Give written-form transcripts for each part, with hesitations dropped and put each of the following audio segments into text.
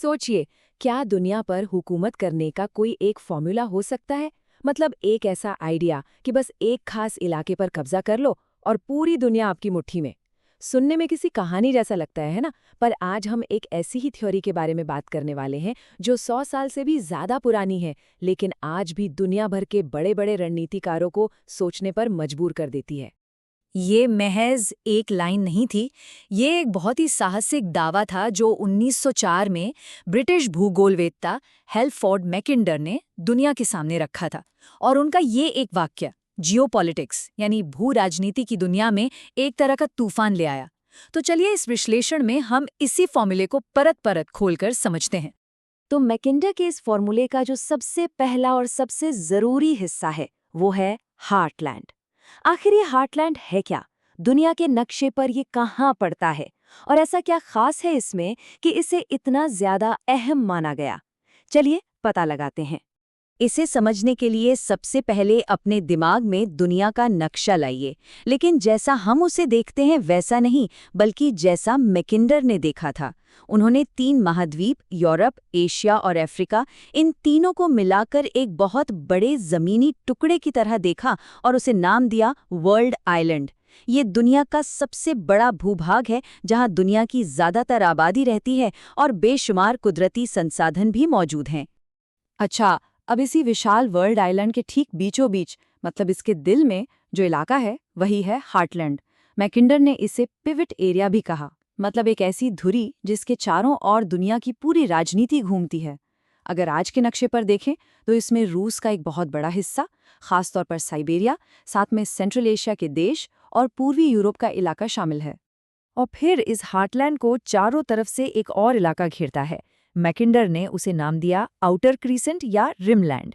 सोचिए, क्या दुनिया पर हुकूमत करने का कोई एक फॉर्मूला हो सकता है? मतलब एक ऐसा आइडिया कि बस एक खास इलाके पर कब्जा कर लो और पूरी दुनिया आपकी मुट्ठी में। सुनने में किसी कहानी जैसा लगता है ना? पर आज हम एक ऐसी ही थ्योरी के बारे में बात करने वाले हैं जो 100 साल से भी ज्यादा पुरानी है, लेकिन आज भी दुनिया भर के बड़े-बड़े रणनीतिकारों को सोचने पर मजबूर कर देती है। ये महज एक लाइन नहीं थी। ये एक बहुत ही साहसिक दावा था जो 1904 में ब्रिटिश भूगोलवेत्ता हेल्फोर्ड मैकिंडर ने दुनिया के सामने रखा था। और उनका ये एक वाक्य जियोपॉलिटिक्स यानी भू राजनीति की दुनिया में एक तरह का तूफान ले आया। तो चलिए इस विश्लेषण में हम इसी फॉर्मूले को परत परत खोलकर समझते हैं। तो मैकिंडर के इस फॉर्मूले का जो सबसे पहला और सबसे जरूरी हिस्सा है वो है हार्टलैंड। आखिर ये हार्टलैंड है क्या? दुनिया के नक्शे पर ये कहाँ पड़ता है? और ऐसा क्या खास है इसमें कि इसे इतना ज्यादा अहम माना गया? चलिए पता लगाते हैं। इसे समझने के लिए सबसे पहले अपने दिमाग में दुनिया का नक्शा लाइए, लेकिन जैसा हम उसे देखते हैं वैसा नहीं, बल्कि जैसा मैकिंडर ने देखा था। उन्होंने 3 महाद्वीप यूरोप, एशिया और अफ्रीका, इन तीनों को मिलाकर एक बहुत बड़े जमीनी टुकड़े की तरह देखा और उसे नाम दिया वर्ल्ड आइलैंड। ये दुनिया का सबसे बड़ा भूभाग है जहां दुनिया की ज्यादातर आबादी रहती है और बेशुमार कुदरती संसाधन भी मौजूद हैं। अच्छा, अब इसी विशाल वर्ल्ड आइलैंड के ठीक बीचों बीच, मतलब इसके दिल में जो इलाका है वही है हार्टलैंड। मैकिंडर ने इसे पिवट एरिया भी कहा, मतलब एक ऐसी धुरी जिसके चारों ओर दुनिया की पूरी राजनीति घूमती है। अगर आज के नक्शे पर देखें तो इसमें रूस का एक बहुत बड़ा हिस्सा, खासतौर पर साइबेरिया, साथ में सेंट्रल एशिया के देश और पूर्वी यूरोप का इलाका शामिल है। और फिर इस हार्टलैंड को चारों तरफ से एक और इलाका घेरता है। मैकिंडर ने उसे नाम दिया आउटर क्रीसेंट या रिमलैंड।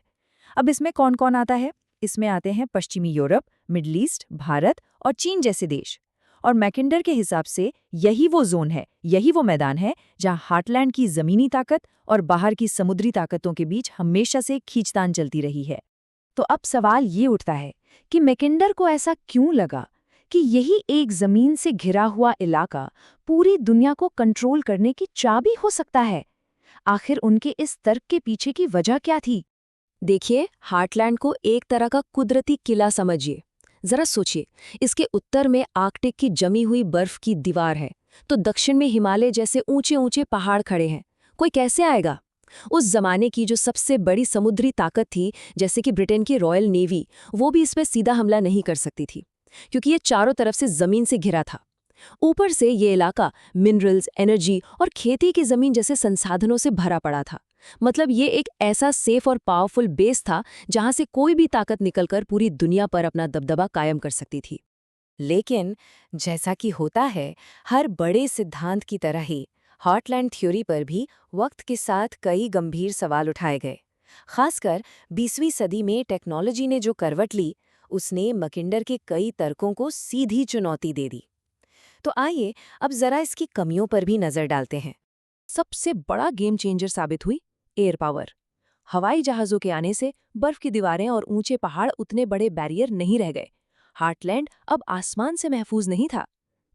अब इसमें कौन कौन आता है? इसमें आते हैं पश्चिमी यूरोप, मिडल ईस्ट, भारत और चीन जैसे देश। और मैकिंडर के हिसाब से यही वो जोन है, यही वो मैदान है जहां हार्टलैंड की जमीनी ताकत और बाहर की समुद्री ताकतों के बीच हमेशा से खींचतान चलती रही है। तो अब सवाल ये उठता है कि मैकिंडर को ऐसा क्यों लगा कि यही एक जमीन से घिरा हुआ इलाका पूरी दुनिया को कंट्रोल करने की चाबी हो सकता है? आखिर उनके इस तर्क के पीछे की वजह क्या थी? देखिए, हार्टलैंड को एक तरह का कुदरती किला समझिए। जरा सोचिए, इसके उत्तर में आर्कटिक की जमी हुई बर्फ की दीवार है, तो दक्षिण में हिमालय जैसे ऊंचे ऊंचे पहाड़ खड़े हैं। कोई कैसे आएगा? उस जमाने की जो सबसे बड़ी समुद्री ताकत थी, जैसे कि ब्रिटेन की रॉयल नेवी, वो भी इस पर सीधा हमला नहीं कर सकती थी, क्योंकि ये चारों तरफ से जमीन से घिरा था। ऊपर से ये इलाका मिनरल्स, एनर्जी और खेती की जमीन जैसे संसाधनों से भरा पड़ा था। मतलब ये एक ऐसा सेफ और पावरफुल बेस था जहां से कोई भी ताकत निकलकर पूरी दुनिया पर अपना दबदबा कायम कर सकती थी। लेकिन जैसा कि होता है हर बड़े सिद्धांत की तरह ही, हार्टलैंड थ्योरी पर भी वक्त के साथ कई गंभीर सवाल उठाए गए। खासकर 20वीं सदी में टेक्नोलॉजी ने जो करवट ली, उसने मैकिंडर के कई तर्कों को सीधी चुनौती दे दी। तो आइए अब जरा इसकी कमियों पर भी नजर डालते हैं। सबसे बड़ा गेम चेंजर साबित हुई एयर पावर। हवाई जहाजों के आने से बर्फ की दीवारें और ऊंचे पहाड़ उतने बड़े बैरियर नहीं रह गए। हार्टलैंड अब आसमान से महफूज नहीं था।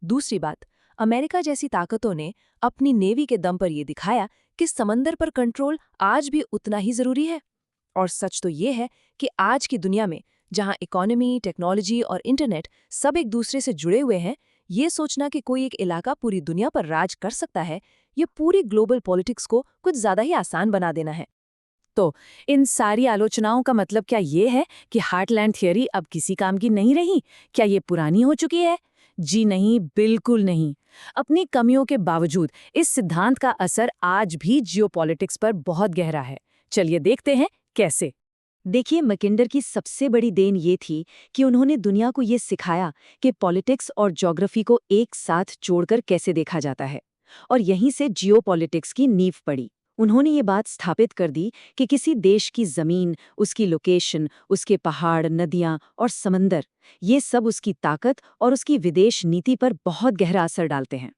दूसरी बात, अमेरिका जैसी ताकतों ने अपनी नेवी के दम पर यह दिखाया कि समंदर पर कंट्रोल आज भी उतना ही जरूरी है। और सच तो ये है कि आज की दुनिया में, जहां इकोनॉमी, टेक्नोलॉजी और इंटरनेट सब एक दूसरे से जुड़े हुए हैं, ये सोचना कि कोई एक इलाका पूरी दुनिया पर राज कर सकता है, ये पूरी ग्लोबल पॉलिटिक्स को कुछ ज्यादा ही आसान बना देना है। तो इन सारी आलोचनाओं का मतलब क्या ये है कि हार्टलैंड थियरी अब किसी काम की नहीं रही? क्या ये पुरानी हो चुकी है? जी नहीं, बिल्कुल नहीं। अपनी कमियों के बावजूद इस सिद्धांत का असर आज भी जियोपॉलिटिक्स पर बहुत गहरा है। चलिए देखते हैं कैसे। देखिए, मैकिंडर की सबसे बड़ी देन ये थी कि उन्होंने दुनिया को ये सिखाया कि पॉलिटिक्स और ज्योग्राफी को एक साथ जोड़कर कैसे देखा जाता है। और यहीं से जियोपॉलिटिक्स की नींव पड़ी। उन्होंने ये बात स्थापित कर दी कि किसी देश की जमीन, उसकी लोकेशन, उसके पहाड़, नदियां और समंदर, ये सब उसकी ताकत और उसकी विदेश नीति पर बहुत गहरा असर डालते हैं।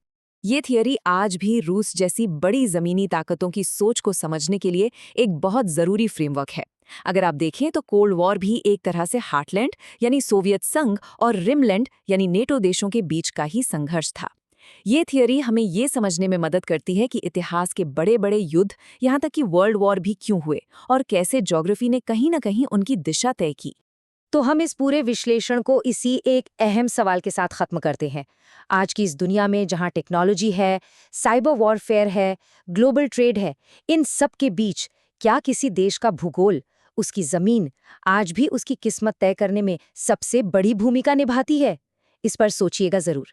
ये थियरी आज भी रूस जैसी बड़ी जमीनी ताकतों की सोच को समझने के लिए एक बहुत जरूरी फ्रेमवर्क है। अगर आप देखें तो कोल्ड वॉर भी एक तरह से हार्टलैंड यानी सोवियत संघ और रिमलैंड यानी नेटो देशों के बीच का ही संघर्ष था। ये थियरी हमें ये समझने में मदद करती है कि इतिहास के बड़े-बड़े युद्ध, यहाँ तक कि वर्ल्ड वॉर भी क्यों हुए और कैसे ज्योग्राफी ने कहीं न कहीं उनकी दिशा तय की। तो हम इस पूरे विश्लेषण को इसी एक अहम सवाल के साथ खत्म करते हैं। आज की इस दुनिया में जहां टेक्नोलॉजी है, साइबर वॉरफेयर है, ग्लोबल ट्रेड है, इन सब के बीच क्या किसी देश का भूगोल, उसकी जमीन, आज भी उसकी किस्मत तय करने में सबसे बड़ी भूमिका निभाती है? इस पर सोचिएगा जरूर।